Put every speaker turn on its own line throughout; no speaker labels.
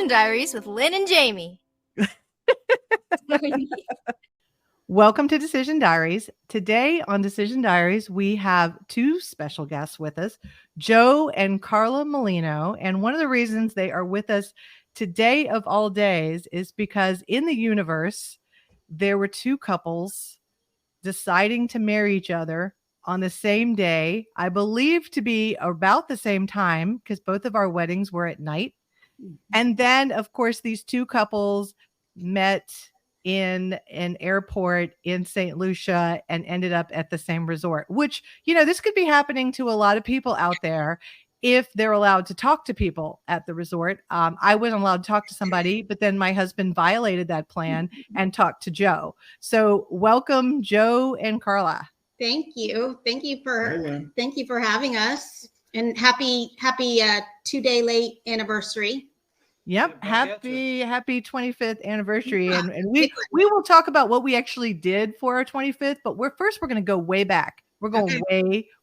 Decision Diaries with Lynn and Jamie.
Welcome to Decision Diaries. Today on Decision Diaries, we have two special guests with us, Joe and Carla Molino. And one of the reasons they are with us today of all days is because in the universe, there were two couples deciding to marry each other on the same day, I believe to be about the same time, because both of our weddings were at night. And then, of course, these two couples met in an airport in St. Lucia and ended up at the same resort, which, this could be happening to a lot of people out there if they're allowed to talk to people at the resort. I wasn't allowed to talk to somebody, but then my husband violated that plan and talked to Joe. So welcome, Joe and Carla.
Thank you. Thank you for having us, and happy 2-day late anniversary.
Yep. Happy 25th anniversary. And we will talk about what we actually did for our 25th, but we're going to go way back. We're going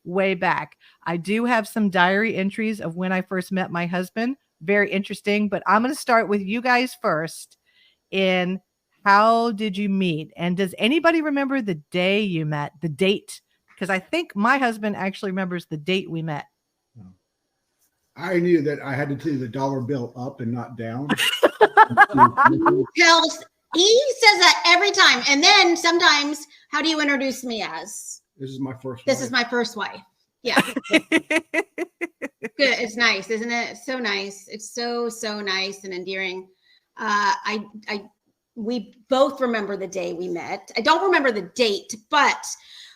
way back. I do have some diary entries of when I first met my husband. Very interesting, but I'm going to start with you guys first. In how did you meet? And does anybody remember the day you met, the date? Because I think my husband actually remembers the date we met.
I knew that I had to do the dollar bill up and not down.
He says that every time. And then sometimes, how do you introduce me as?
This is my first wife.
This is my first wife. Yeah. Good. It's nice, isn't it? So nice. It's so nice and endearing. We both remember the day we met. I don't remember the date, but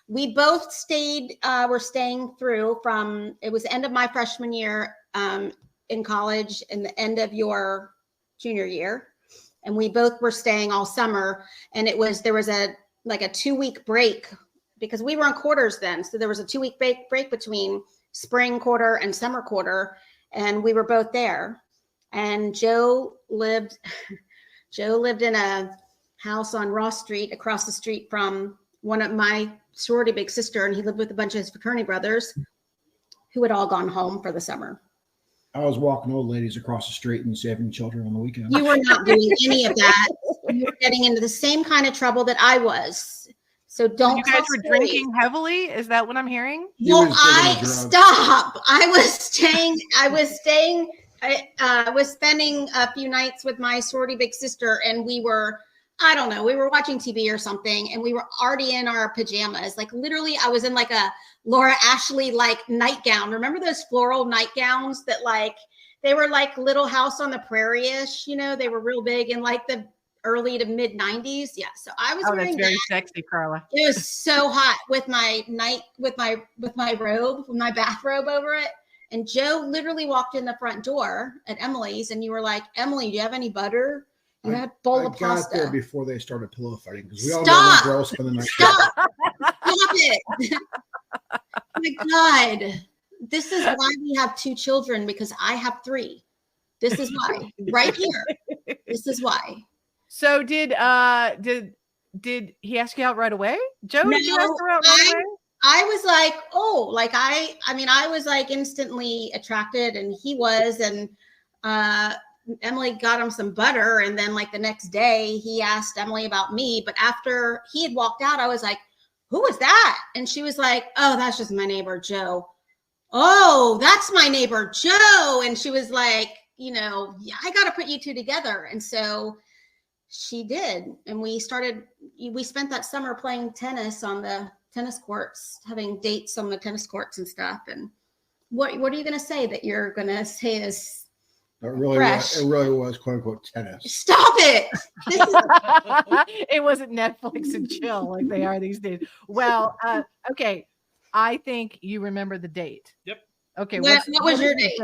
we both we're staying through from, it was the end of my freshman year in college and the end of your junior year. And we both were staying all summer. And there was a 2-week break because we were on quarters then. So there was a 2-week break between spring quarter and summer quarter. And we were both there. And Joe lived in a house on Ross Street, across the street from one of my sorority big sister. And he lived with a bunch of his fraternity brothers who had all gone home for the summer.
I was walking old ladies across the street and saving children on the weekend.
You were not doing any of that. You were getting into the same kind of trouble that I was. So don't.
You guys were drinking heavily? Is that what I'm hearing?
No, stop. I was spending a few nights with my sorority big sister, and we were watching TV or something, and we were already in our pajamas. Like literally, I was in like a Laura Ashley like nightgown. Remember those floral nightgowns that they were like Little House on the Prairie-ish, they were real big in like the early to mid 90s. Yeah. So I was wearing
that's very sexy, Carla.
It was so hot with my bathrobe over it. And Joe literally walked in the front door at Emily's, and you were like, Emily, do you have any butter? You had a bowl of pasta. I got there
before they started pillow fighting, because we all know when girls spend the night.
Stop it. Oh my God. This is why we have 2 children, because I have 3. This is why. Right here. This is why.
So did he ask you out right away? Joe,
no,
did you ask her out right away?
I was like, I was like instantly attracted, and he was, and Emily got him some butter. And then like the next day he asked Emily about me, but after he had walked out, I was like, who was that? And she was like, oh, that's just my neighbor, Joe. Oh, that's my neighbor, Joe. And she was like, I got to put you two together. And so she did. And we spent that summer playing tennis on the tennis courts, having dates on the tennis courts and stuff. And what are you going to say that you're going to say is
it really was quote unquote tennis.
Stop it.
It wasn't Netflix and chill like they are these days. Well, okay. I think you remember the date.
Yep.
Okay.
What was your date?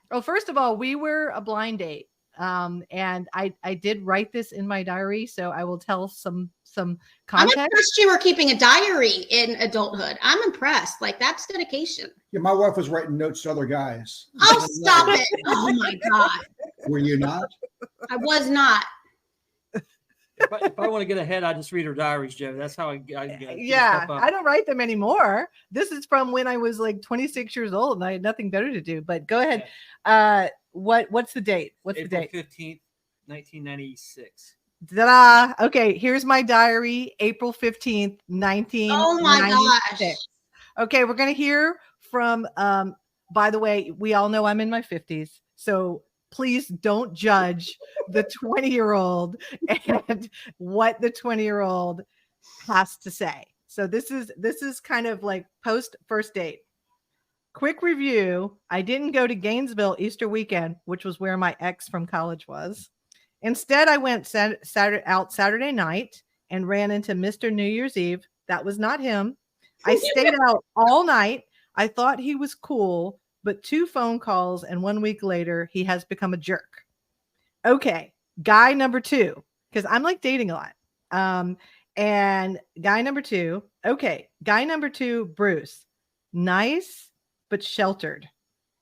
Well, first of all, we were a blind date. And I did write this in my diary, so I will tell some context.
I'm impressed you were keeping a diary in adulthood. I'm impressed. Like, that's dedication.
Yeah, my wife was writing notes to other guys.
Oh, stop it. Oh my God.
Were you not?
I was not.
If I want to get ahead, I just read her diaries, Joe. That's how I get
I don't write them anymore. This is from when I was like 26 years old and I had nothing better to do. But go ahead. What's the date? What's
April
the date?
15th, 1996.
Ta-da! Okay, here's my diary, April 15th,
Oh my
1996.
gosh.
Okay, we're gonna hear from by the way, we all know I'm in my 50s, so please don't judge the 20-year-old and what the 20-year-old has to say. So this is kind of like post first date. Quick review. I didn't go to Gainesville Easter weekend, which was where my ex from college was. Instead, I went Saturday night and ran into Mr. New Year's Eve. That was not him. I stayed out all night. I thought he was cool, but 2 phone calls and 1 week later, he has become a jerk. Okay, guy number 2, because I'm like dating a lot. And guy number 2, okay, guy number 2, Bruce, nice but sheltered.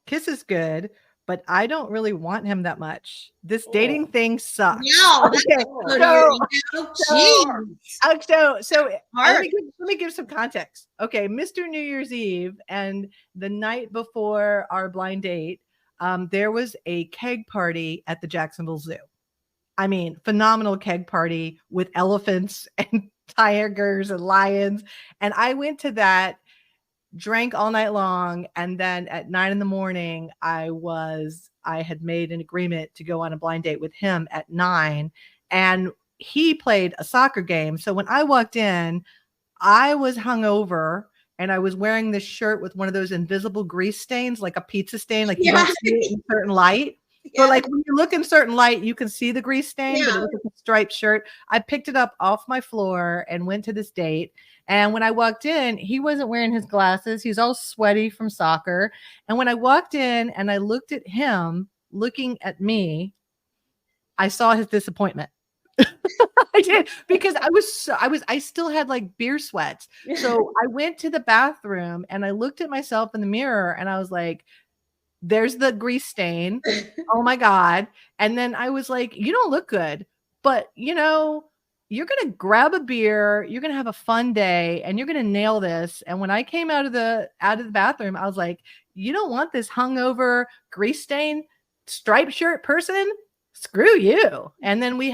Kiss is good, but I don't really want him that much. This dating thing sucks.
No, that's
Okay,
good.
so let
Hard.
me give some context. Okay, Mr. New Year's Eve and the night before our blind date, there was a keg party at the Jacksonville Zoo. I mean, phenomenal keg party with elephants and tigers and lions. And I went to that, drank all night long, and then at 9 a.m, I had made an agreement to go on a blind date with him at 9, and he played a soccer game. So when I walked in, I was hungover and I was wearing this shirt with one of those invisible grease stains, like a pizza stain, like you don't see it in certain light.
Yeah.
But like when you look in certain light, you can see the grease stain, but it
Yeah.
was like a striped shirt. I picked it up off my floor and went to this date. And when I walked in, he wasn't wearing his glasses. He was all sweaty from soccer. And when I walked in and I looked at him looking at me, I saw his disappointment. I did, because I still had like beer sweats. So I went to the bathroom and I looked at myself in the mirror and I was like, there's the grease stain. Oh my God. And then I was like, you don't look good, but you're going to grab a beer, you're going to have a fun day, and you're going to nail this. And when I came out of the bathroom, I was like, you don't want this hungover grease stain striped shirt person? Screw you. And then we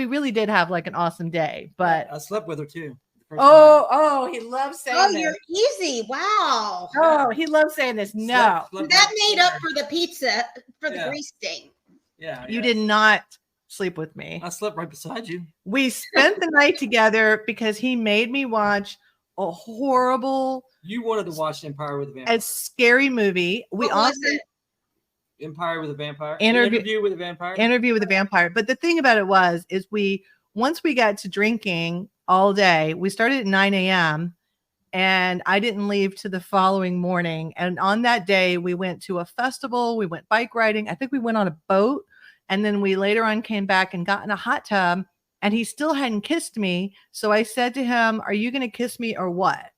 really did have like an awesome day, but
I slept with her too. the first night.
he loves saying
Oh,
this.
you're easy. Wow.
Oh, he loves saying this. No,
Slept
That
right
made
there.
up for the pizza, for the
Yeah.
grease stain.
Yeah,
you
yeah.
did not sleep with me.
I slept right beside you.
We spent the night together because he made me watch a horrible
You wanted to watch Empire with a Vampire.
and scary movie. We
What was
also
it?
Empire with a Vampire.
Interview-
Interview with a Vampire.
interview with a vampire. But the thing about it is once we got to drinking all day, we started at 9 a.m. and I didn't leave to the following morning. And on that day, we went to a festival. We went bike riding. I think we went on a boat. And then we later on came back and got in a hot tub, and he still hadn't kissed me. So I said to him, are you going to kiss me or what?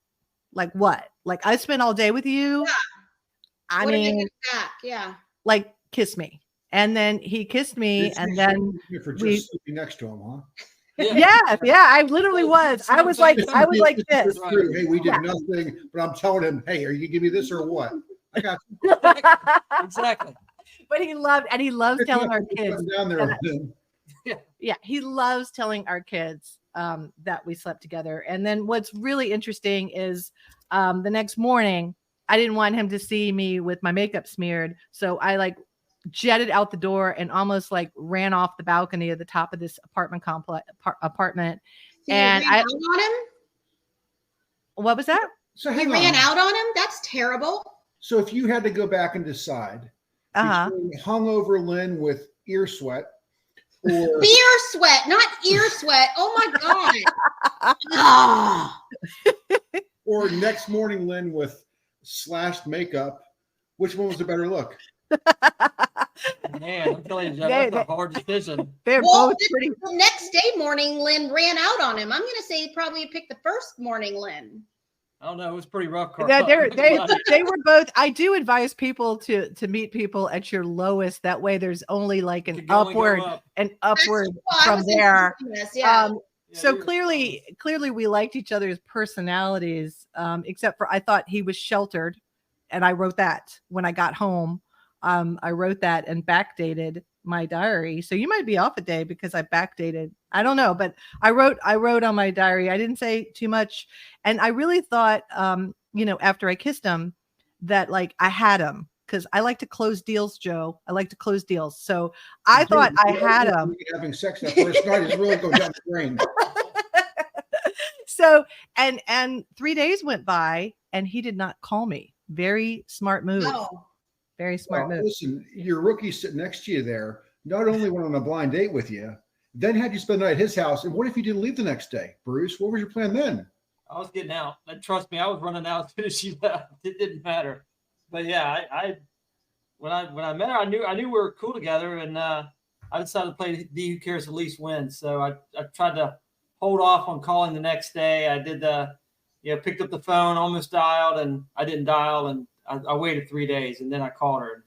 Like what? Like I spent all day with you.
Yeah.
I
What did you
mean,
get back? Yeah.
like kiss me. And then he kissed me,
This
and
is
then
for just
we-
sleeping next to him, huh?
yeah, I literally was. I was like this.
It's true. Hey, we did nothing, but I'm telling him, hey, are you give me this or what? I got you.
Exactly.
But he loves telling our kids.
Down there with him.
Yeah, he loves telling our kids that we slept together. And then what's really interesting is the next morning, I didn't want him to see me with my makeup smeared. So I like jetted out the door and almost like ran off the balcony of the top of this apartment apartment.
So
And
you ran out on him?
What was that?
So
You
hang
ran
on.
out on him? That's terrible.
So if you had to go back and decide
Uh-huh.
between hungover Lynn with ear sweat or
Beer sweat, not ear sweat. Oh my God. Ah.
or next morning Lynn with slashed makeup, which one was the better look?
Man, I'm telling you, Jeff, that's a hard decision.
They're
Well,
both pretty.
the next day morning, Lynn ran out on him. I'm going to say he probably picked the first morning, Lynn.
I don't know. It was pretty rough.
They were both. I do advise people to meet people at your lowest. That way, there's only like an upward from there.
Yeah.
So clearly, we liked each other's personalities. Except for I thought he was sheltered, and I wrote that when I got home. I wrote that and backdated my diary. So you might be off a day because I backdated. I don't know, but I wrote on my diary. I didn't say too much. And I really thought, after I kissed him that like I had him because I like to close deals, Joe. I like to close deals. So I thought I had him.
Having sex that first night is really going down the drain.
So, and 3 days went by and he did not call me. Very smart move.
No.
Very smart move.
Listen, your rookie sitting next to you there not only went on a blind date with you, then had you spend the night at his house. And what if you didn't leave the next day, Bruce? What was your plan then?
I was getting out. And trust me, I was running out as soon as she left. It didn't matter. But yeah, I when I met her, I knew we were cool together, and I decided to play the who cares the least wins. So I tried to hold off on calling the next day. I did picked up the phone, almost dialed, and I didn't dial, and I waited 3 days, and then I called her.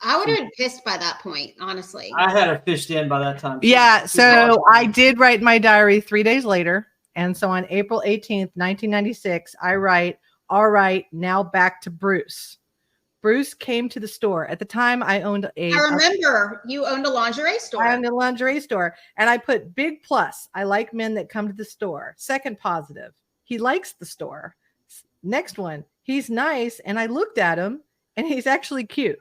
I would have been pissed by that point, honestly.
I had her fished in by that time.
Yeah. So I did write in my diary 3 days later. And so on April 18th, 1996, I write, all right, now back to Bruce. Bruce came to the store. At the time, I owned
I remember you owned a lingerie store.
I owned a lingerie store. And I put big plus. I like men that come to the store. Second positive. He likes the store. Next one. He's nice. And I looked at him and he's actually cute.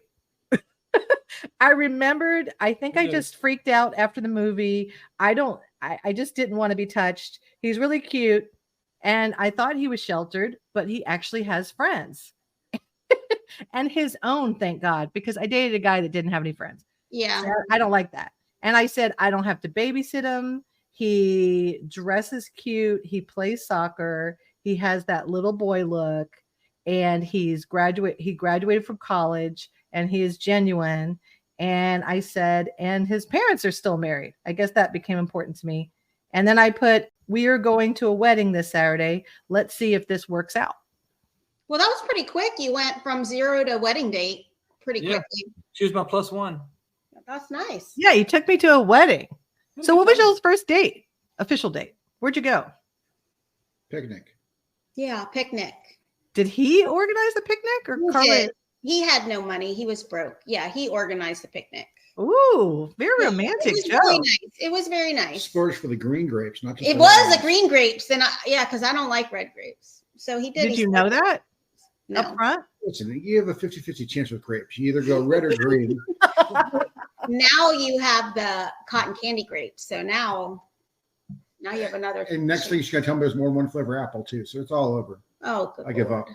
I remembered, I think I just freaked out after the movie. I just didn't want to be touched. He's really cute. And I thought he was sheltered, but he actually has friends and his own, thank God, because I dated a guy that didn't have any friends.
Yeah.
So I don't like that. And I said, I don't have to babysit him. He dresses cute. He plays soccer. He has that little boy look, and he graduated from college, and he is genuine. And I said, and his parents are still married. I guess that became important to me. And then I put, we are going to a wedding this Saturday. Let's see if this works out.
Well, that was pretty quick. You went from 0 to wedding date pretty quickly.
She was my +1.
That's nice.
Yeah, you took me to a wedding. So what was y'all's first date? Official date? Where'd you go?
Picnic.
Yeah, picnic.
Did he organize the picnic or Carla?
He had no money. He was broke. Yeah, he organized the picnic.
Ooh, very romantic, Joe.
Really nice. It was very nice.
Splurged for the green grapes, not just.
It was the green grapes, and because I don't like red grapes. So he did.
Did you know that?
No.
Up front?
Listen, you have a 50-50 chance with grapes. You either go red or green.
Now you have the cotton candy grapes. So now you have another.
And next thing she's gonna tell me there's more than one flavor apple too. So it's all over.
Oh, good
I give up.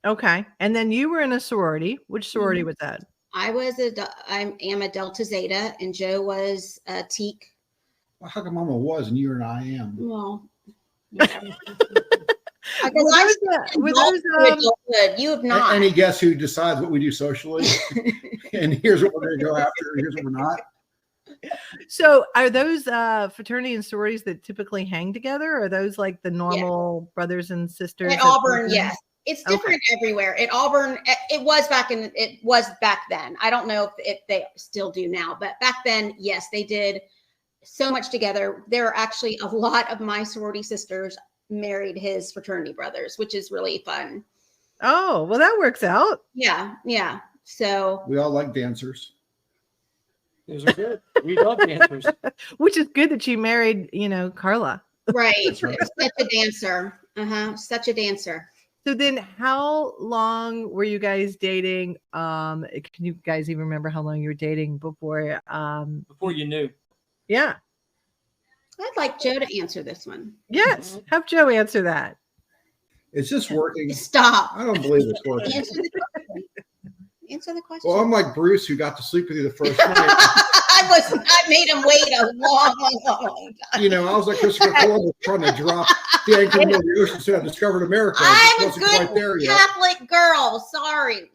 Okay. And then you were in a sorority. Which sorority was that?
I am a Delta Zeta, and Joe was a Teak.
Well, how come Mama was and you're an I am?
Well, you have not.
Any guess who decides what we do socially? And here's what we're going to go after. And here's what we're not.
So are those fraternity and sororities that typically hang together? Or are those like the normal brothers and sisters?
At Auburn, yes. It's different everywhere. At Auburn, it was back then. I don't know if they still do now, but back then, yes, they did so much together. There are actually a lot of my sorority sisters married his fraternity brothers, which is really fun.
Oh, well, that works out.
Yeah. So
we all like dancers.
Those are good. We love dancers.
Which is good that you married, Carla.
Right. Such a dancer. Such a dancer.
So then how long were you guys dating? Can you guys even remember how long you were dating before?
Before you knew.
Yeah.
I'd like Joe to answer this one.
Yes. Have Joe answer that.
Is this working?
Stop.
I don't believe it's working.
Answer the question.
Well, I'm like Bruce, who got to sleep with you the first night.
I made him wait a long time.
I was like Christopher Columbus trying to drop the anchor in the ocean so I discovered America.
I'm a good Catholic girl. Sorry.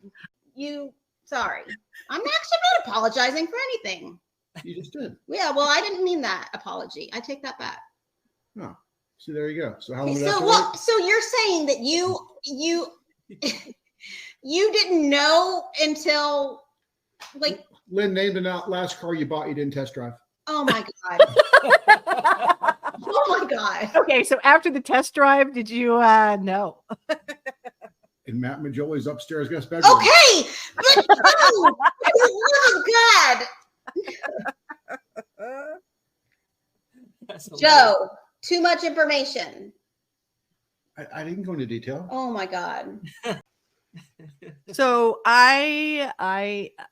Sorry. I'm not apologizing for anything.
You just did.
Yeah, well, I didn't mean that apology. I take that back.
Oh, so there you go. So how long
so you're saying that you you didn't know until like
Lynn named the last car you bought you didn't test drive.
Oh my God. Oh my God.
Okay, so after the test drive, did you know?
In Matt Majoli's upstairs guest bedroom.
Okay, but Oh, God.
That's hilarious.
Joe, too much information.
I didn't go into detail.
Oh my God.
So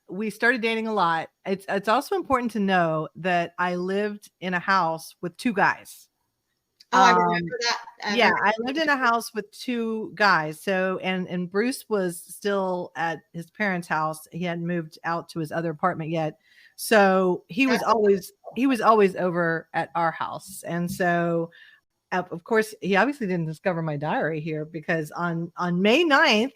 we started dating a lot. It's also important to know that I lived in a house with two guys.
Oh, I remember that.
Yeah, I lived in a house with two guys. So and Bruce was still at his parents' house. He hadn't moved out to his other apartment yet. So he was always over at our house. And so of course he obviously didn't discover my diary here, because on May 9th,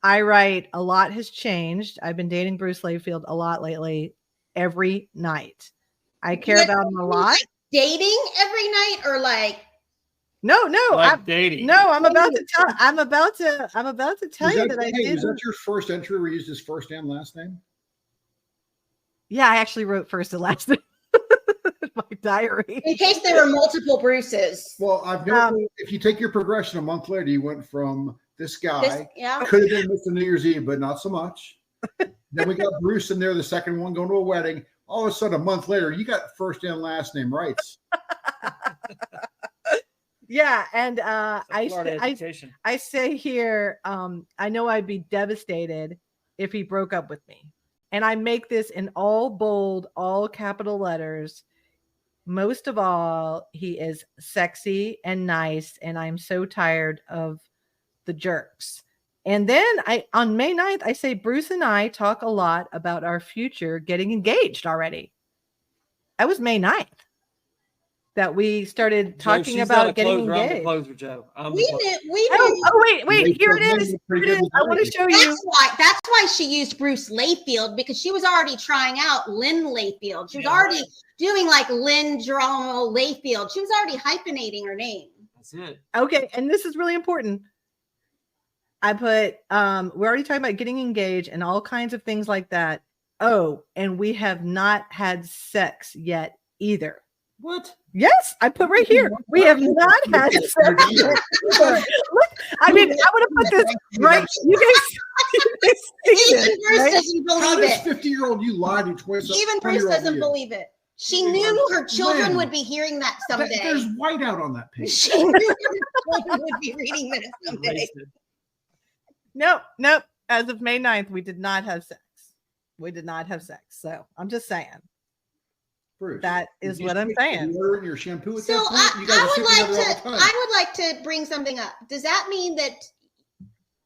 I write, "A lot has changed. I've been dating Bruce Layfield a lot lately, every night. I care about him a lot."
Dating every night, or like?
No,
Like dating.
no, I'm about to tell you that I did.
Was that your first entry where you used his first and last name?
Yeah, I actually wrote first and last name in my diary.
In case there were multiple Bruces.
Well, I've noticed if you take your progression a month later, you went from this guy,
Yeah.
could have been Mr. New Year's Eve, but not so much. Then we got Bruce in there, the second one, going to a wedding. All of a sudden, a month later, you got first and last name rights.
Yeah, and
Florida education.
I say here, I know I'd be devastated if he broke up with me. And I make this in all bold, all capital letters. Most of all, he is sexy and nice, and I'm so tired of the jerks. And then on May 9th, I say, "Bruce and I talk a lot about our future getting engaged already." That was May 9th that we started talking about getting engaged.
I'm the closer, Joe.
We knew.
Wait, here it is. I want to show you.
That's why she used Bruce Layfield, because she was already trying out Lynn Layfield. She was already doing like Lynn Geronimo Layfield. She was already hyphenating her name.
That's it.
Okay, and this is really important. I put, we're already talking about getting engaged and all kinds of things like that. Oh, and we have not had sex yet either.
What?
Yes, I put right here. We have not had sex yet either. Look, I mean, I would have put this right. You guys see
Even
this,
Bruce
right?
doesn't
How
believe
does
it.
50-year-old you lied to twice?
Even Bruce doesn't believe it. She knew her children
When?
would be hearing that someday.
There's whiteout on that page.
She knew her children would be reading that someday.
Wasted.
Nope. As of May 9th, we did not have sex. We did not have sex. So I'm just saying.
Bruce,
That is
you
what I'm
stick
saying.
water in your shampoo at
So
that point? You guys are sleeping together all the time.
I would like to bring something up. Does that mean that,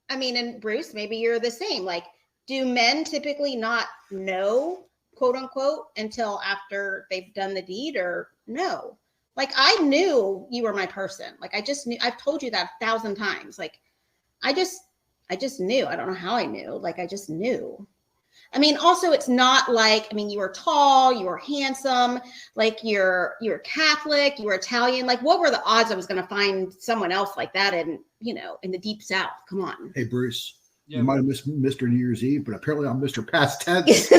I mean, and Bruce, maybe you're the same. Like, do men typically not know, quote unquote, until after they've done the deed, or no? Like, I knew you were my person. Like, I just knew. I've told you that 1,000 times. Like, I just knew. I don't know how I knew. Like, I just knew. I mean, also, it's not like, I mean, you were tall, you were handsome, like you're Catholic, you were Italian. Like, what were the odds I was going to find someone else like that in the deep South? Come on.
Hey, Bruce,
Yeah.
you might have missed Mr. New Year's Eve, but apparently I'm Mr. Past Tense.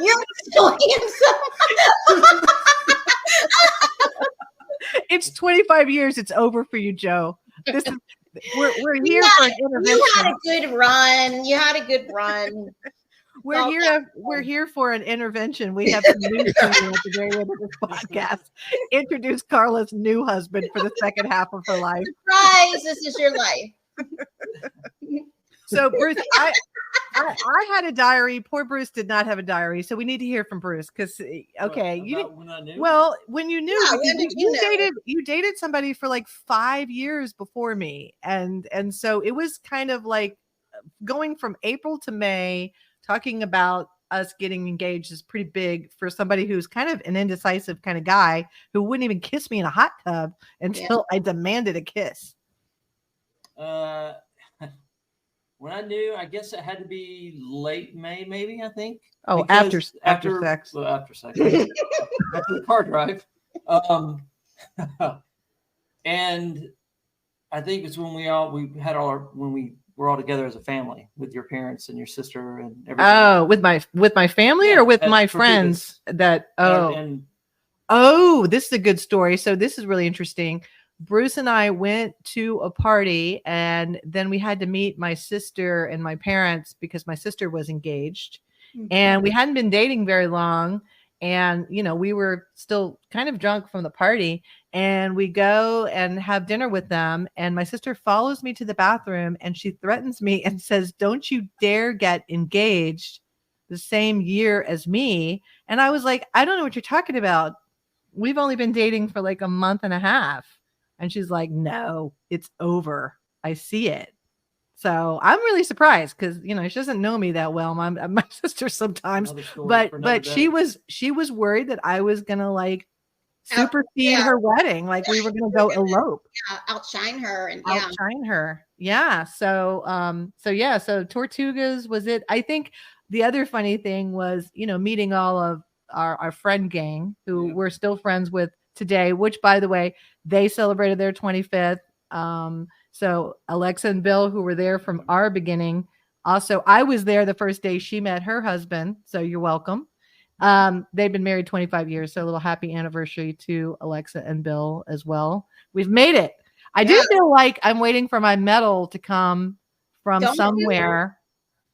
You're so handsome.
It's 25 years. It's over for you, Joe. This is we're here for an intervention.
You had a good run. You had a good run.
We're here for an intervention. We have some news for you at the very end of this podcast. Introduce Carla's new husband for the second half of her life.
Surprise! This is your life.
So, Bruce, I had a diary. Poor Bruce did not have a diary. So we need to hear from Bruce because, okay,
When I knew?
well, when you knew,
Yeah,
because
when did you know?
you dated somebody for like 5 years before me, and so it was kind of like going from April to May. Talking about us getting engaged is pretty big for somebody who's kind of an indecisive kind of guy who wouldn't even kiss me in a hot tub until I demanded a kiss.
When I knew, I guess it had to be late May, maybe, I think.
Oh,
Because
after sex.
Well, after sex. After the car drive. And I think it's when we were all together as a family with your parents and your sister and everything.
Oh, with my family or with my
for
friends
Cubans.
that
And
this is a good story. So this is really interesting. Bruce and I went to a party, and then we had to meet my sister and my parents because my sister was engaged, and we hadn't been dating very long. And, we were still kind of drunk from the party, and we go and have dinner with them. And my sister follows me to the bathroom, and she threatens me and says, "Don't you dare get engaged the same year as me." And I was like, "I don't know what you're talking about. We've only been dating for like a month and a half." And she's like, "No, it's over. I see it." So I'm really surprised because she doesn't know me that well. My sister sometimes, but she was worried that I was gonna like supersede her wedding, like we were gonna go elope,
outshine her, and
outshine her. Yeah. So so Tortugas was it. I think the other funny thing was meeting all of our friend gang who we're still friends with today. Which, by the way, they celebrated their 25th. So Alexa and Bill, who were there from our beginning. Also, I was there the first day she met her husband. So you're welcome. They've been married 25 years. So a little happy anniversary to Alexa and Bill as well. We've made it. I do feel like I'm waiting for my medal to come from somewhere.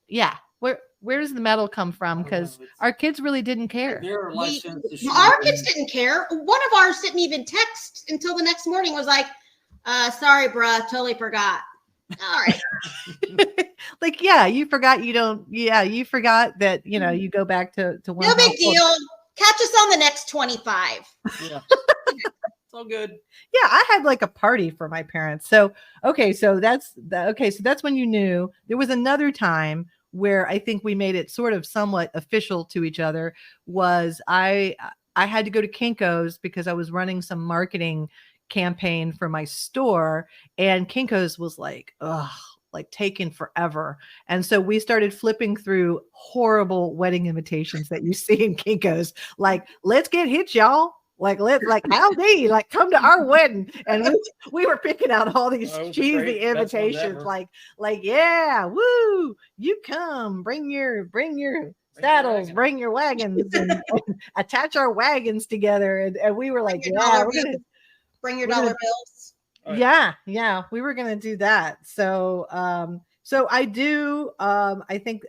Yeah. Where does the medal come from? Because our kids really didn't care.
Our kids didn't care. One of ours didn't even text until the next morning. Was like, "Sorry, bruh, totally forgot." All right.
Like, you forgot you forgot that, you go back to one.
No big deal. Catch us on the next 25.
Yeah. It's all good.
Yeah, I had like a party for my parents. So, so that's when you knew. There was another time where I think we made it sort of somewhat official to each other. Was I had to go to Kinko's because I was running some marketing campaign for my store, and Kinko's was like taking forever. And so we started flipping through horrible wedding invitations that you see in Kinko's, like, "Let's get hit, y'all." Howdy, come to our wedding. And we were picking out all these cheesy invitations, yeah, woo, you come, bring your saddles, bring your wagons, and attach our wagons together. And we were like,
bring your dollar bills.
Yeah, we were gonna do that. So I do. I think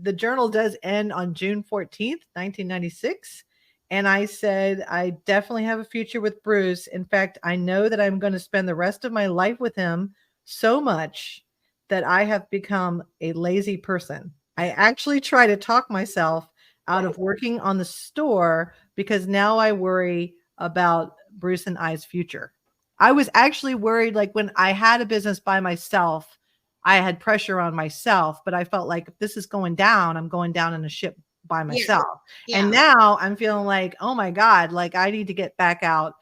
the journal does end on June 14th, 1996. And I said, I definitely have a future with Bruce. In fact, I know that I'm going to spend the rest of my life with him so much that I have become a lazy person. I actually try to talk myself out of working on the store because now I worry about Bruce and I's future. I was actually worried, like when I had a business by myself, I had pressure on myself, but I felt like if this is going down, I'm going down in a ship by myself. Yeah. And now I'm feeling like, oh my God, like I need to get back out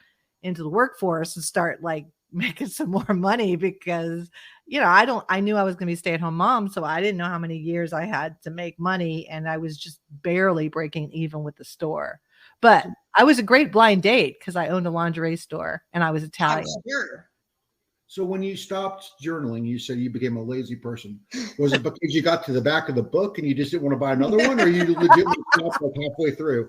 into the workforce and start like making some more money because, I knew I was going to be a stay-at-home mom. So I didn't know how many years I had to make money. And I was just barely breaking even with the store. But I was a great blind date because I owned a lingerie store and I was Italian.
Oh, sure.
So when you stopped journaling, you said you became a lazy person. Was it because you got to the back of the book and you just didn't want to buy another one, or you legitimately stopped like halfway through?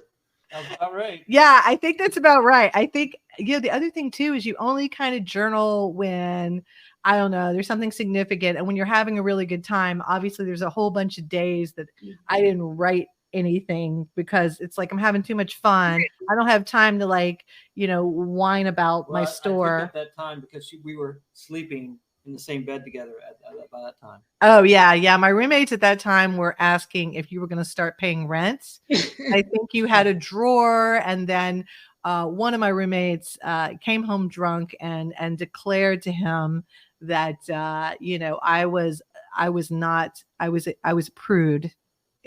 That's about right.
Yeah, I think that's about right. I think, the other thing too is you only kind of journal when, I don't know, there's something significant. And when you're having a really good time, obviously there's a whole bunch of days that I didn't write anything because it's like I'm having too much fun. I don't have time to whine about my store.
I think at that time because we were sleeping in the same bed together by that time.
Oh yeah. My roommates at that time were asking if you were going to start paying rent. I think you had a drawer, and then one of my roommates came home drunk and declared to him that I was a prude.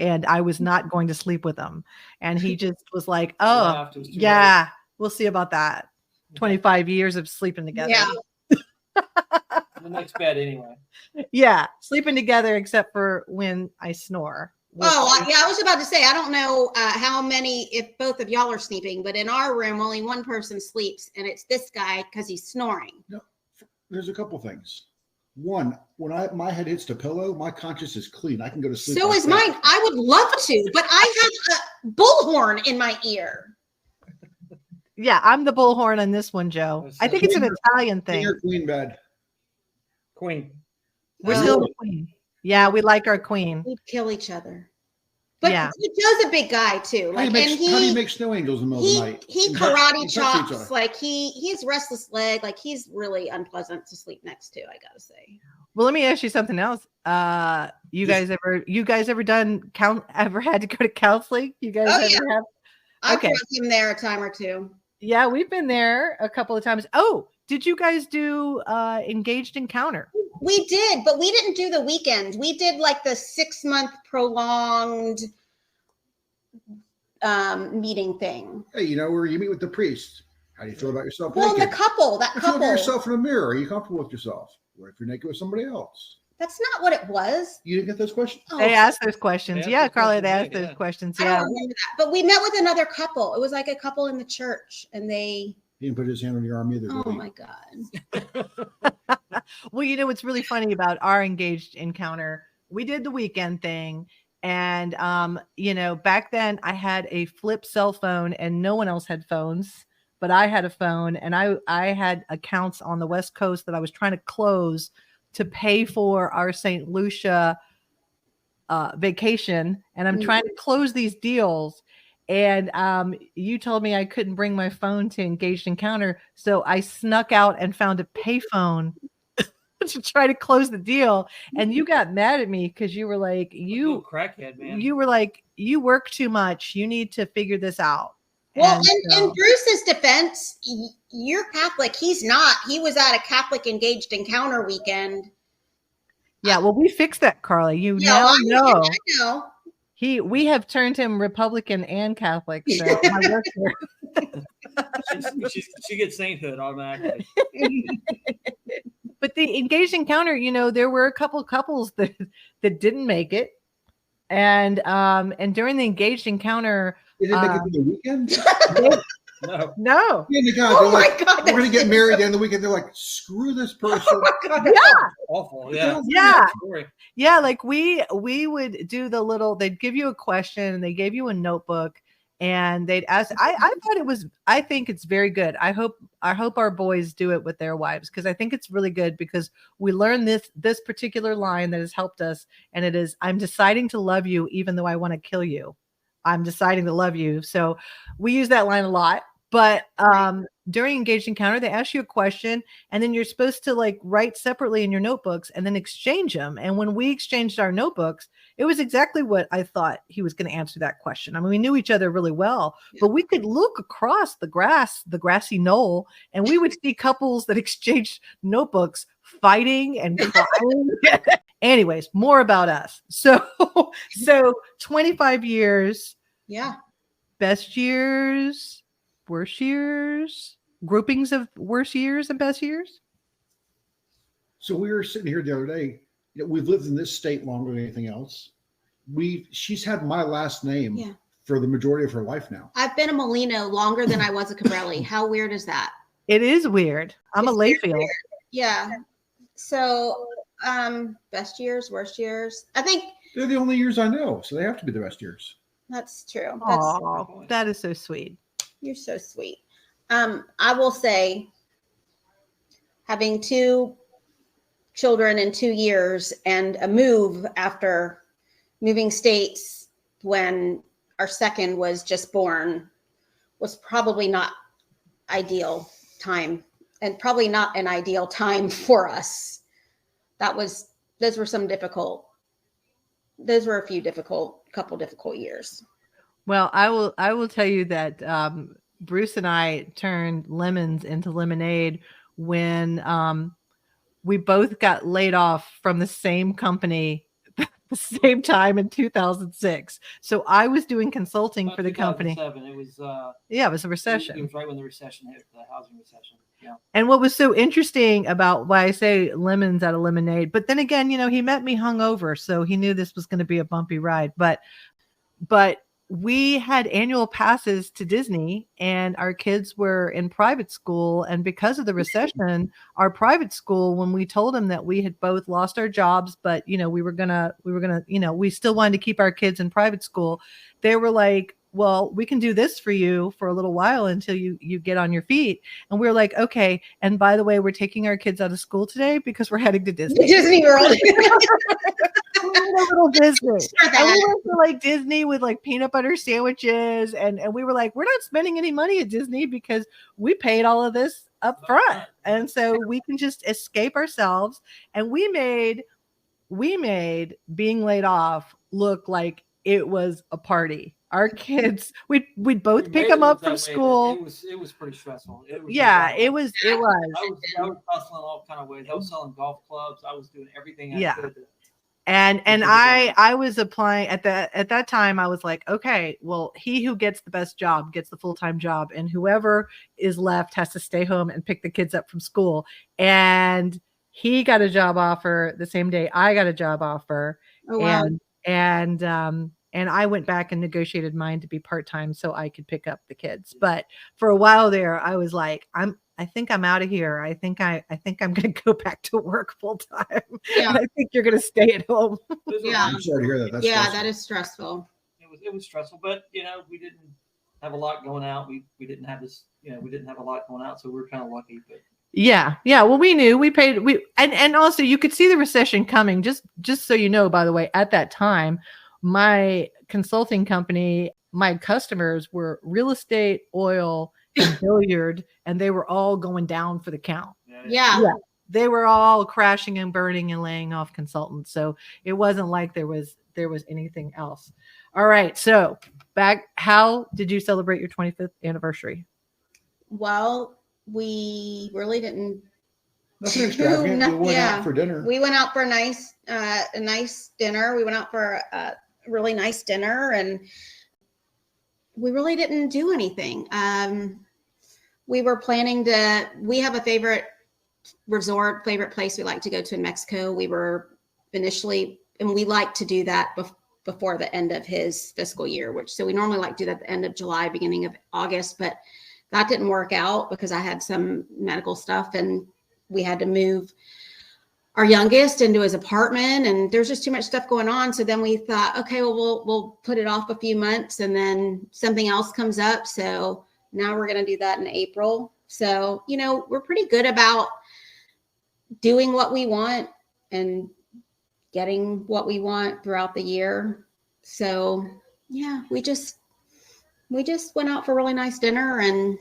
And I was not going to sleep with him. And he just was like, oh, yeah, we'll see about that. 25 years of sleeping together.
Yeah.
The next bed anyway.
Yeah, sleeping together except for when I snore.
I was about to say, I don't know how many, if both of y'all are sleeping, but in our room, only one person sleeps, and it's this guy because he's snoring.
No, there's a couple things. One, when my head hits the pillow, my conscience is clean. I can go to sleep.
So is mine. I would love to, but I have a bullhorn in my ear.
Yeah, I'm the bullhorn on this one, Joe. I think it's an Italian
King
thing.
or queen bed?
Queen.
We're
Oh.
still the queen. Yeah, we like our queen.
We'd kill each other. But
Yeah.
Joe's a big guy too.
How
Like,
do
and
you make snow angels in the middle of the night?
he
And
karate
touch each
chops.
other.
Like he has restless leg. Like he's really unpleasant to sleep next to, I gotta say.
Well, let me ask you something else. You guys ever ever had to go to counseling? You guys
Oh,
ever have?
I've
Okay.
brought him there a time or two.
Yeah, we've been there a couple of times. Oh, did you guys do engaged encounter?
We did, but we didn't do the weekend. We did like the 6-month prolonged meeting thing.
Hey, you know where you meet with the priest? How do you feel about yourself?
Well,
naked?
the couple, that
How do you feel about
couple.
yourself in the mirror? Are you comfortable with yourself? What if you're naked with somebody else?
That's not what it was.
You didn't get those questions?
Oh,
They asked those questions.
They
Yeah,
asked those
Carly, they
questions,
asked
yeah.
those questions.
I
Yeah.
don't remember that. But we met with another couple. It was like a couple in the church, and they.
He didn't put his hand on your arm either.
Oh
did he?
my god.
Well, you know what's really funny about our engaged encounter? We did the weekend thing, and back then I had a flip cell phone, and no one else had phones, but I had a phone, and I had accounts on the West Coast that I was trying to close to pay for our St. Lucia vacation, and I'm trying to close these deals. And you told me I couldn't bring my phone to engaged encounter, so I snuck out and found a payphone to try to close the deal. And you got mad at me because you were like,
You crackhead, man.
you were like, you work too much. You need to figure this out.
Well,
And
in
so-
Bruce's defense, you're Catholic. He's not. He was at a Catholic engaged encounter weekend.
yeah, well, we fixed that, Carly. You
No,
now
I
know.
know.
We have turned him Republican and Catholic. So I work here.
She gets sainthood automatically.
But the engaged encounter, there were a couple couples that didn't make it. And during the engaged encounter,
They didn't make it to the weekend?
No.
no.
Yeah, the guy,
Oh
they're
my
like,
God,
we're going to
that's
get married on the weekend. They're like, screw this person.
Oh my God.
Yeah.
Awful. Yeah.
Yeah.
Story.
Yeah, like we would do they'd give you a question and they gave you a notebook and they'd ask. I think it's very good. I hope our boys do it with their wives because I think it's really good because we learn this particular line that has helped us, and it is, I'm deciding to love you even though I want to kill you. I'm deciding to love you. So we use that line a lot. But during engaged encounter, they ask you a question, and then you're supposed to like write separately in your notebooks and then exchange them. And when we exchanged our notebooks, it was exactly what I thought he was going to answer that question. I mean, we knew each other really well, but we could look across the grassy knoll, and we would see couples that exchanged notebooks fighting and crying. Anyways, more about us. So 25 years.
Yeah.
Best years, worst years, groupings of worst years and best years.
So we were sitting here the other day. We've lived in this state longer than anything else. She's had my last name for the majority of her life now.
I've been a Molino longer than I was a Cabrelli. How weird is that?
It is weird. I'm
It's
a
very
Layfield.
weird. Yeah. So best years, worst years. I think
They're the only years I know, so they have to be the best years.
that's true.
Oh, that is so sweet.
You're so sweet. I will say, having 2 children in 2 years and a move after moving states when our second was just born was probably not ideal time, and probably not an ideal time for us. Those were a few couple difficult years.
Well, I will tell you that Bruce and I turned lemons into lemonade when we both got laid off from the same company the same time in 2006. So I was doing consulting for the company.
2007. It was
Yeah, it was a recession.
It was right when the recession hit, the housing recession. Yeah.
And what was so interesting about why I say lemons out of lemonade, but then again, he met me hungover, so he knew this was going to be a bumpy ride. But we had annual passes to Disney, and our kids were in private school. And because of the recession, our private school, when we told them that we had both lost our jobs, but we were gonna, we still wanted to keep our kids in private school. They were like, well, we can do this for you for a little while until you get on your feet. And we were like, okay. And by the way, we're taking our kids out of school today because we're heading to Disney.
Disney World.
We went a little Disney.
For
And we
that.
went to like Disney with like peanut butter sandwiches. And we were like, we're not spending any money at Disney because we paid all of this up front. And so we can just escape ourselves. And we made being laid off look like it was a party. Our kids, we'd both pick them up from school.
It was pretty stressful.
Yeah, it was.
I was hustling all kind of ways. I was selling golf clubs. I was doing everything I could.
And I was applying at that time. I was like, okay, well, he who gets the best job gets the full-time job, and whoever is left has to stay home and pick the kids up from school. And he got a job offer the same day I got a job offer.
Oh, wow.
And I went back and negotiated mine to be part-time so I could pick up the kids. But for a while there, I was like, I think I'm out of here. I think I'm going to go back to work full time.
Yeah.
I think you're going to stay at home.
Yeah.
I'm sorry to hear that. That's
Yeah,
stressful.
that is stressful.
It was stressful, but we didn't have a lot going out. We didn't have this, we didn't have a lot going out, so we were kind of lucky. But
yeah. Well, we knew we paid and also you could see the recession coming. Just so you know, by the way, at that time, my consulting company, my customers were real estate, oil, and billiard, and they were all going down for the count.
Yeah.
They were all crashing and burning and laying off consultants. So it wasn't like there was anything else. All right. So how did you celebrate your 25th anniversary?
Well, we really didn't.
Nothing extravagant. We went out for dinner.
We went out for a nice dinner. We went out for a really nice dinner, and we really didn't do anything. We were planning to. We have a favorite place we like to go to in Mexico. We were initially, and we like to do that before the end of his fiscal year, so we normally like to do that at the end of July, beginning of August, but that didn't work out because I had some medical stuff and we had to move our youngest into his apartment, and there's just too much stuff going on. So then we thought, okay, well, we'll put it off a few months and then something else comes up. So now we're going to do that in April. So, we're pretty good about doing what we want and getting what we want throughout the year. So yeah, we just went out for a really nice dinner. And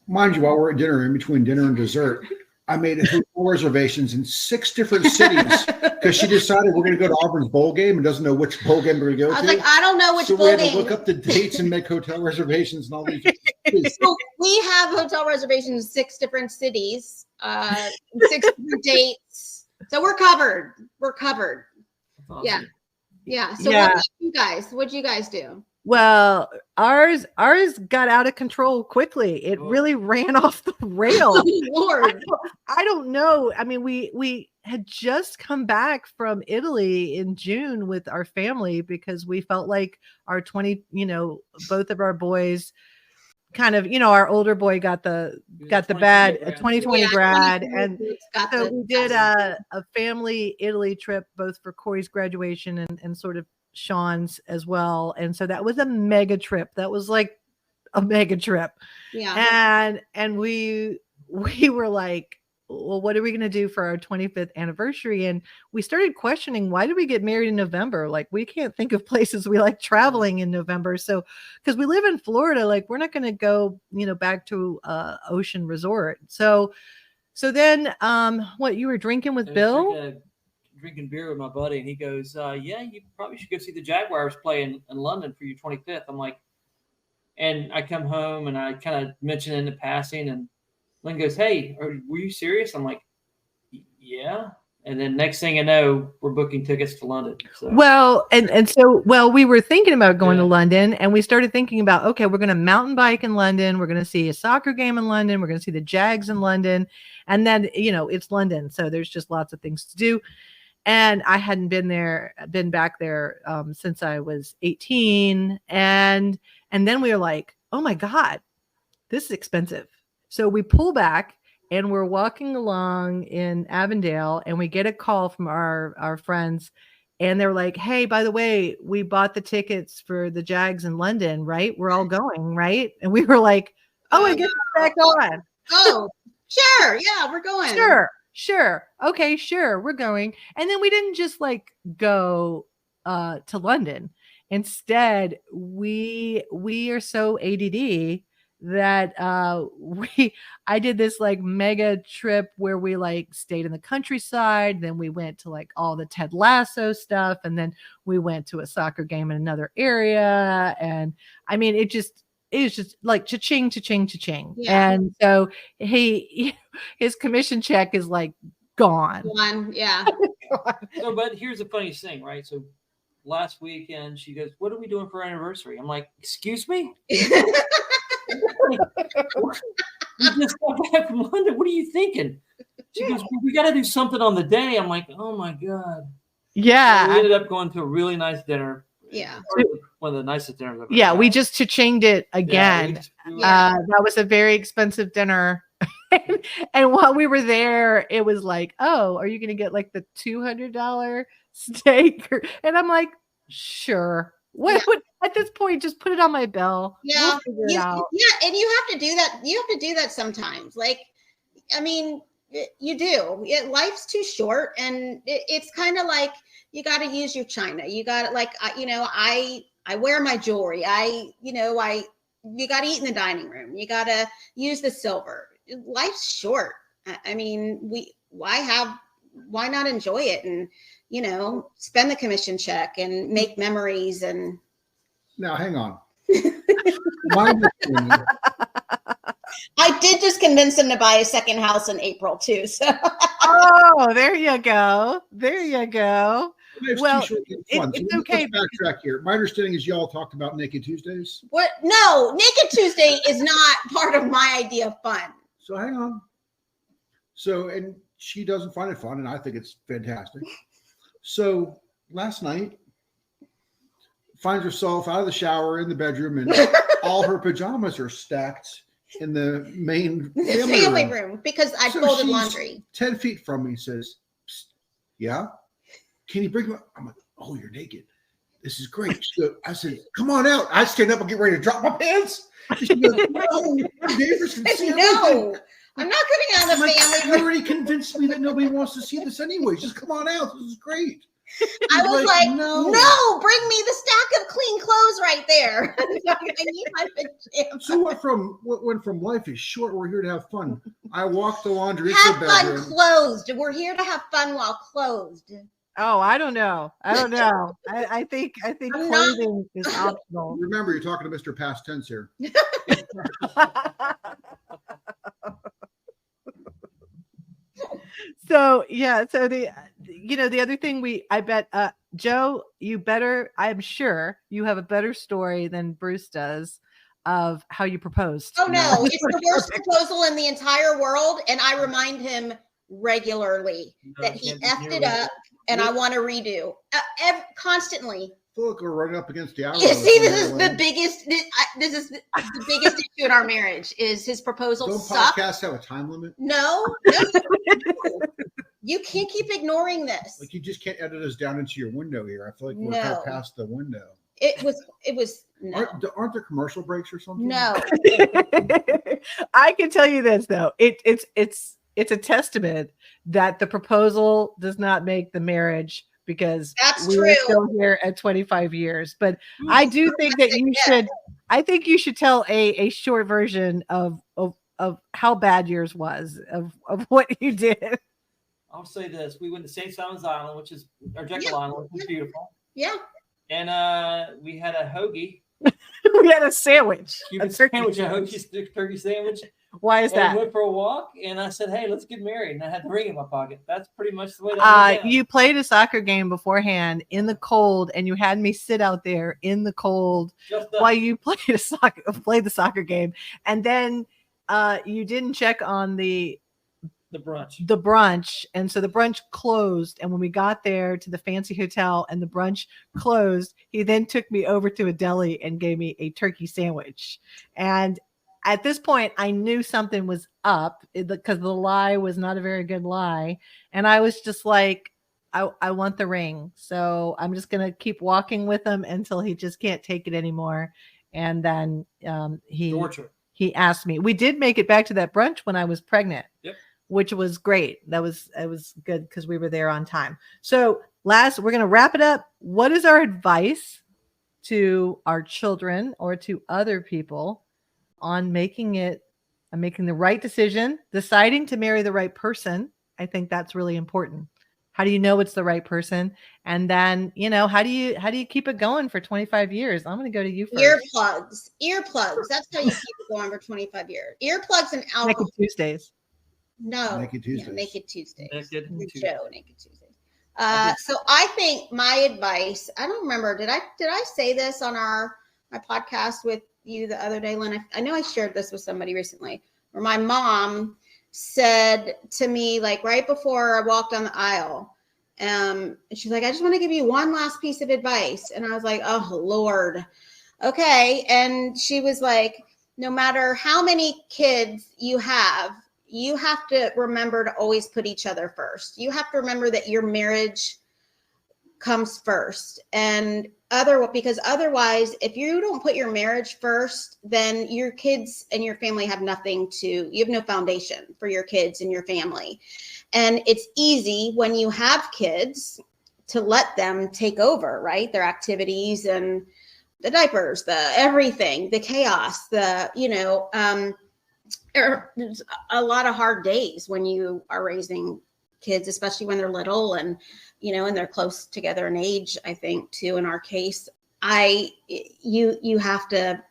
mind you, while we're at dinner, in between dinner and dessert, I made hotel reservations in 6 different cities because she decided we're going to go to Auburn's bowl game and doesn't know which bowl game we're going to go to.
I was like, I don't know which
so
bowl
we had
game.
to look up the dates and make hotel reservations and all these.
So we have hotel reservations in 6 different cities, 6 different dates. So we're covered. Awesome. Yeah. So what about you guys? What'd you guys do?
Well, ours got out of control quickly. It really ran off the rails.
Lord.
I don't know. I mean, we had just come back from Italy in June with our family because we felt like our both of our boys kind of, our older boy got the bad 2020 grad. And so we did a family Italy trip, both for Corey's graduation and sort of Sean's as well. And so that was a mega trip. That was like a mega trip.
Yeah.
And we were like, well, what are we going to do for our 25th anniversary? And we started questioning, why did we get married in November? Like, we can't think of places we like traveling in November. So, because we live in Florida, like we're not going to go, back to ocean resort. So then what, you were drinking with Bill?
Drinking beer with my buddy, and he goes, yeah, you probably should go see the Jaguars play in London for your 25th. I'm like, and I come home and I kind of mention it in passing, and Lynn goes, hey, were you serious? I'm like, yeah. And then next thing I know, we're booking tickets to London. So.
Well, so we were thinking about going to London, and we started thinking about, okay, we're going to mountain bike in London. We're going to see a soccer game in London. We're going to see the Jags in London. And then, it's London. So there's just lots of things to do. And I hadn't been back there since I was 18. And then we were like, oh my God, this is expensive. So we pull back and we're walking along in Avondale, and we get a call from our friends, and they're like, "Hey, by the way, we bought the tickets for the Jags in London, right? We're all going, right?" And we were like, "Oh, I guess it's back on.
Oh, sure. Yeah, we're going.
Sure. Okay, sure. We're going." And then we didn't just like go to London. Instead, we are so ADD that we I did this like mega trip where we like stayed in the countryside, then we went to like all the Ted Lasso stuff, and then we went to a soccer game in another area. And I mean, it was just like cha-ching, cha-ching, cha-ching.
Yeah.
And so his commission check is like gone.
One, yeah.
So, but here's the funniest thing, right? So last weekend, she goes, "What are we doing for our anniversary?" I'm like, "Excuse me? We just got back from London. What are you thinking?" She goes, "Well, we got to do something on the day." I'm like, "Oh my God." So we
Yeah.
ended up going to a really nice dinner.
Yeah.
One of the nicest dinners I've ever
Yeah,
had.
we just cha-chinged it
Yeah,
again.
we were-
That was a very expensive dinner. And while we were there, it was like, "Oh, are you going to get like the $200 steak?" And I'm like, "Sure." What at this point, just put it on my bill.
Yeah.
We'll figure it out.
Yeah, and you have to do that. You have to do that sometimes. Like, I mean, you do. Life's too short, and it's kind of like you got to use your china. You got to like, I wear my jewelry. You got to eat in the dining room. You got to use the silver. Life's short. I mean, why not enjoy it and spend the commission check and make memories and.
Now, hang on. My understanding-
I did just convince him to buy a second house in April too. So
Oh, there you go. There you go.
Life's
Well,
too short to have fun.
it's
So
okay
Let's backtrack here. My understanding is y'all talked about Naked Tuesdays.
what? No, Naked Tuesday is not part of my idea of fun.
So hang on. So, and she doesn't find it fun, and I think it's fantastic. So last night, finds herself out of the shower in the bedroom, and all her pajamas are stacked in the main
Family room because I
So
folded
she's
laundry.
10 feet from me, says, "Psst, yeah, can you bring me?" I'm like, "Oh, you're naked. This is great." I said, "Come on out." I stand up and get ready to drop my pants. She goes, "No, your neighbors can see everything."
No, I'm not coming out of
I'm
the
like,
family
"You
room.
already convinced me that nobody wants to see this anyway. Just come on out. This is great."
I was like,
"No."
no, bring me the stack of clean clothes right there. I need my pajamas.
So what went from life is short. We're here to have fun. I walked the laundry into
Have
the
fun
bedroom.
closed. We're here to have fun while closed.
Oh, I don't know. I think
I'm not-
clothing is optional.
Remember, you're talking to Mr. Past Tense here.
So yeah, so the other thing I bet Joe, I'm sure you have a better story than Bruce does of how you proposed.
Oh no, it's the worst proposal in the entire world, and I remind him regularly that he effed it up, and I want to redo constantly.
I feel like we're running up against the hour.
You see, this is the biggest. This is the biggest issue in our marriage. Is his proposal
Don't
suck?
podcasts have a time limit?
No. You can't keep ignoring this.
Like you just can't edit us down into your window here. I feel like we're kind
No.
of past the window.
It was no.
Aren't there commercial breaks or something?
No.
I can tell you this though. It's a testament that the proposal does not make the marriage, because
That's
we're
true.
still here at 25 years. But I do think that you
Yeah.
should. I think you should tell a short version of how bad yours was, of what you did.
I'll say this: we went to St. Simon's Island, which is or Jekyll Island, which is beautiful,
Yeah.
and we had a hoagie,
We had a sandwich.
Cuban
A turkey
sandwich, a
sandwich.
hoagie turkey sandwich.
Why is
And
that?
we went for a walk, and I said, "Hey, let's get married." And I had the ring in my pocket. That's pretty much the way that went down.
You played a soccer game beforehand in the cold, and you had me sit out there in the cold
Just
while you played the soccer game, and then you didn't check on the brunch, and so the brunch closed. And when we got there to the fancy hotel and the brunch closed, he then took me over to a deli and gave me a turkey sandwich. And at this point, I knew something was up because the lie was not a very good lie. And I was just like, I want the ring. So I'm just going to keep walking with him until he just can't take it anymore. And then
Torture.
he asked me. We did make it back to that brunch when I was pregnant.
Yep.
Which was great. It was good because we were there on time. So we're going to wrap it up. What is our advice to our children or to other people on making the right decision, deciding to marry the right person? I think that's really important. How do you know it's the right person? And then, how do you keep it going for 25 years? I'm going to go to you first.
Earplugs. That's how you keep it going for 25 years. Earplugs and alcohol.
Naked Tuesdays.
No.
Naked Tuesdays.
Yeah, Naked Tuesdays.
Naked
Good
Tuesdays.
show, Naked Tuesdays. So I think my advice, I don't remember, did I say this on my podcast with you the other day, Lynn? I know I shared this with somebody recently, where my mom said to me, like right before I walked down the aisle, she's like, I just want to give you one last piece of advice. And I was like, oh Lord. Okay. And she was like, no matter how many kids you have to remember to always put each other first. You have to remember that your marriage comes first. And because otherwise, if you don't put your marriage first, then your kids and your family have you have no foundation for your kids and your family. And it's easy when you have kids to let them take over, right? Their activities and the diapers, the everything, the chaos, there's a lot of hard days when you are raising kids, especially when they're little and, and they're close together in age, I think too, in our case. You have to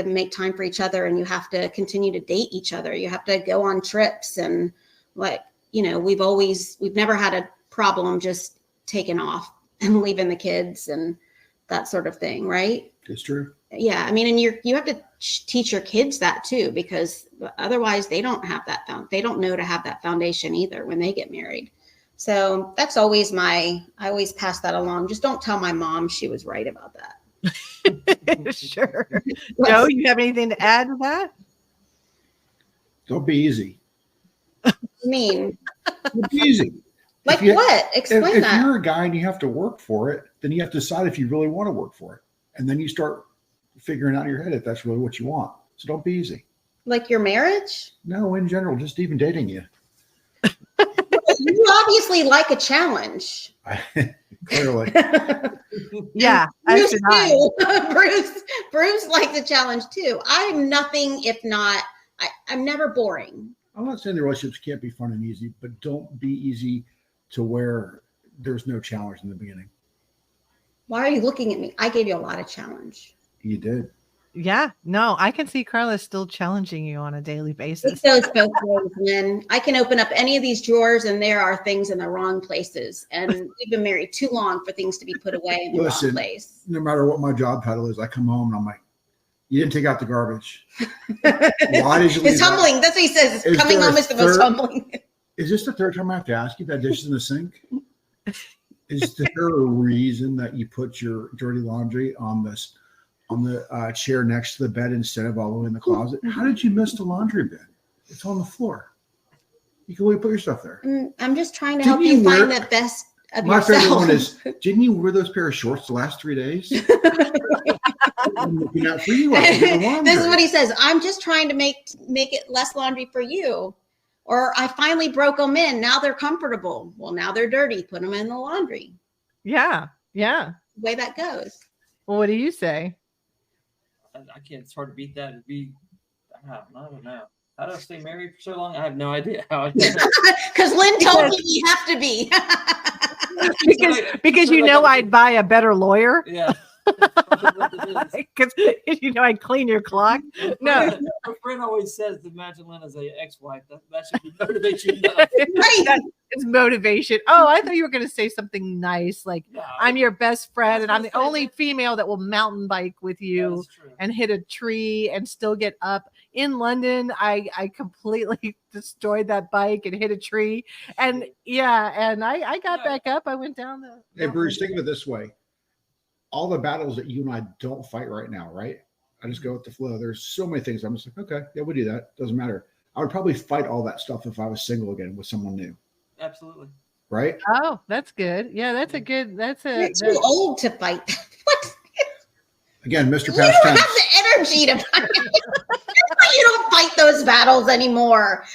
make time for each other, and you have to continue to date each other. You have to go on trips, and we've never had a problem just taking off and leaving the kids and that sort of thing. Right.
It's true.
Yeah. I mean, and you have to teach your kids that too, because otherwise they don't have they don't know to have that foundation either when they get married. So that's always I always pass that along. Just don't tell my mom she was right about that.
Sure. Joe, you have anything to add to that?
Don't be easy.
What do you mean?
Don't be easy.
Like what? Explain that.
If you're a guy and you have to work for it, then you have to decide if you really want to work for it. And then you start figuring out in your head if that's really what you want. So don't be easy. Like
your marriage?
No, in general, just even dating you.
You obviously like a challenge.
Clearly.
Yeah.
Bruce too. Bruce likes a challenge too. I'm nothing if not, I'm never boring.
I'm not saying the relationships can't be fun and easy, but don't be easy to where there's no challenge in the beginning.
Why are you looking at me? I gave you a lot of challenge.
You did.
Yeah. No, I can see Carla still challenging you on a daily basis.
It goes both ways, Lynn. I can open up any of these drawers and there are things in the wrong places. And we've been married too long for things to be put away in the wrong place.
No matter what my job title is, I come home and I'm like, you didn't take out the garbage. Why did you leave
It's humbling.
that?
That's what he says. Coming home is the most humbling.
Is this the third time I have to ask you that dish is in the sink? Is there a reason that you put your dirty laundry on the chair next to the bed instead of all the way in the closet? How did you miss the laundry bin? It's on the floor. You can only put your stuff there.
I'm just trying to help you find the best of
my
yourself.
favorite one is, didn't you wear those pair of shorts the last 3 days? I'm looking out for you.
This is what he says. I'm just trying to make it less laundry for you. Or I finally broke them in. Now they're comfortable. Well, now they're dirty. Put them in the laundry.
Yeah. Yeah.
The way that goes.
Well, what do you say?
I can't. It's hard to beat that. I don't know. How did I stay married for so long? I have no idea how.
Because Lynn told me we have to be.
because I'd buy a better lawyer.
Yeah.
Because I'd clean your clock. No,
a friend always says to imagine Lynn as a ex-wife. That should motivate you.
It's motivation. Oh, I thought you were going to say something nice, like
No,
I'm your best friend, and I'm the only female that will mountain bike with you and hit a tree and still get up. In London, I completely destroyed that bike and hit a tree, and I got back up. I went down the.
Hey, Bruce, think of it this way. All the battles that you and I don't fight right now, right? I just go with the flow. There's so many things. I'm just like, okay, yeah, we'll do that. Doesn't matter. I would probably fight all that stuff if I was single again with someone new.
Absolutely.
right?
Oh, that's good. Yeah, that's a good. That's
You're
a.
too old to fight. What?
Again, Mr.
You
Past
don't
tense.
have the energy to fight. That's why you don't fight those battles anymore.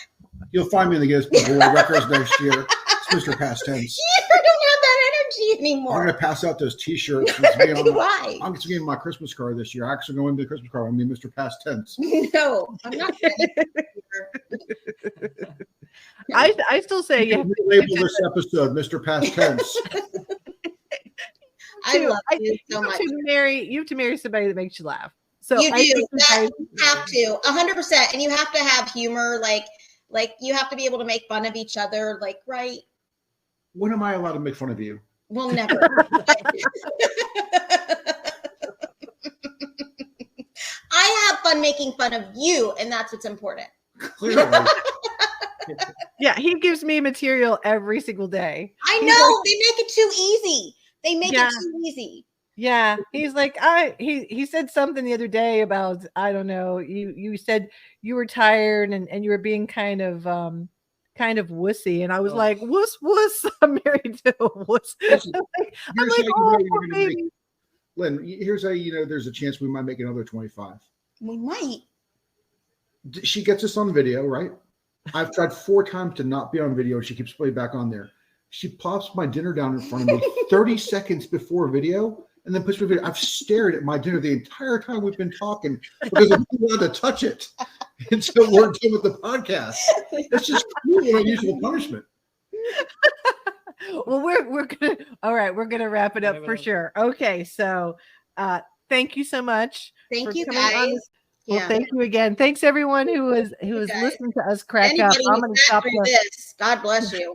You'll find me in the Guinness Book of World Records next year. It's Mr. Past tense.
You don't have that energy
I'm
anymore.
going to pass out those T-shirts.
Why?
I'm going to give my Christmas card this year. I'm actually going to the Christmas card. I'm going to be Mr. Past tense.
No, I'm not.
I still say you have to
Label this episode Mr. Past tense.
I love you so
you
much.
have to marry somebody that makes you laugh. So
You
I
do.
think
That you have to 100%, and you have to have humor. Like you have to be able to make fun of each other. Like, right?
When am I allowed to make fun of you?
Well, never. I have fun making fun of you, and that's what's important.
Clearly.
yeah, he gives me material every single day.
I
He's
know
like-
they make it too easy. They make
Yeah.
it too easy.
Yeah, he's like he said something the other day about, I don't know, you said you were tired and you were being kind of wussy, and I was
Oh.
like, wuss. I'm married to a wuss.
Listen,
I'm like,
here's how you
oh,
know
poor
you're going to make.
baby.
Lynn, here's how you know there's a chance we might make another 25.
We might.
She gets us on video, right? I've tried 4 times to not be on video, and she keeps playing back on there. She pops my dinner down in front of me 30 seconds before video, and then puts my video. I've stared at my dinner the entire time we've been talking because I'm not allowed to touch it until we're done with the podcast. It's just cruel and unusual punishment.
Well, we're gonna wrap it up for sure. Okay, so thank you so much.
Thank
for
you
coming on
guys.
this- Well,
Yeah.
thank you again. Thanks everyone who was
guys.
listening to us crack up.
Anybody
I'm
who
gonna
sat
stop
through
the
this, God bless you.